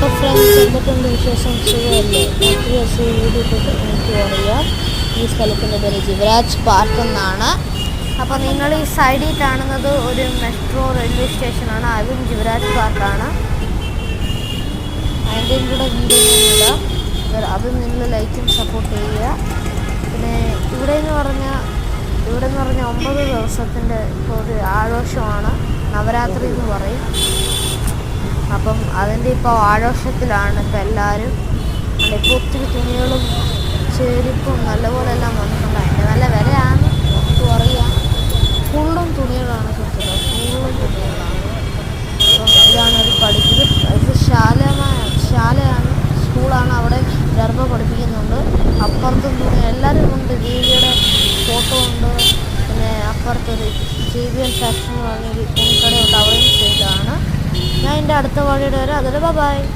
അപ്പോൾ ഫ്രണ്ട്സ് എന്തൊക്കെയുണ്ട് വിശേഷം? സുഖമല്ലേ? പ്രീവിയസ് വീഡിയോ തൊട്ട് എനിക്ക് അറിയാം. ഈ സ്ഥലത്തിൻ്റെ പേര് ജിവരാജ് പാർക്ക് എന്നാണ്. അപ്പോൾ നിങ്ങൾ ഈ സൈഡിൽ കാണുന്നത് ഒരു മെട്രോ റെയിൽവേ സ്റ്റേഷനാണ്. അതും ജിവരാജ് പാർക്കാണ്. അതിൻ്റെ കൂടെ വീഡിയോ ഇടാം. അത് നിങ്ങൾ ലൈക്കും സപ്പോർട്ട് ചെയ്യുക. പിന്നെ ഇവിടെ എന്ന് പറഞ്ഞാൽ 9 ദിവസത്തിൻ്റെ ഇപ്പോൾ ഒരു ആഘോഷമാണ്. നവരാത്രി എന്ന് പറയും. അപ്പം അതിൻ്റെ ഇപ്പോൾ ആഘോഷത്തിലാണ് ഇപ്പോൾ എല്ലാവരും. ഇപ്പോൾ ഒത്തിരി തുണികളും ചെരുപ്പും നല്ലപോലെ എല്ലാം വന്നിട്ടുണ്ട്. അതിൻ്റെ നല്ല വിലയാണ്, നമുക്ക് അറിയാം. ഫുള്ളും തുണികളാണ് കിട്ടുന്നത്, ഫുള്ളും തുണികളാണ്. അപ്പം ഇതാണ് ഒരു പഠിക്കുന്നത്. ഇത് ശാലയാണ്, സ്കൂളാണ്. അവിടെ ഗർഭ പഠിപ്പിക്കുന്നുണ്ട്. അപ്പുറത്തും തുണി എല്ലാവരും ഉണ്ട്. ദേവിയുടെ ഫോട്ടോ ഉണ്ട്. പിന്നെ അപ്പുറത്തൊരു JBL ഫാഷൻ എന്ന് പറഞ്ഞൊരു തുണിക്കടയുണ്ട്. അവിടെയും സെയിലാണ്. ഞാൻ എൻ്റെ അടുത്ത വഴിയുടെ വരെ. അതിൽ ബൈ.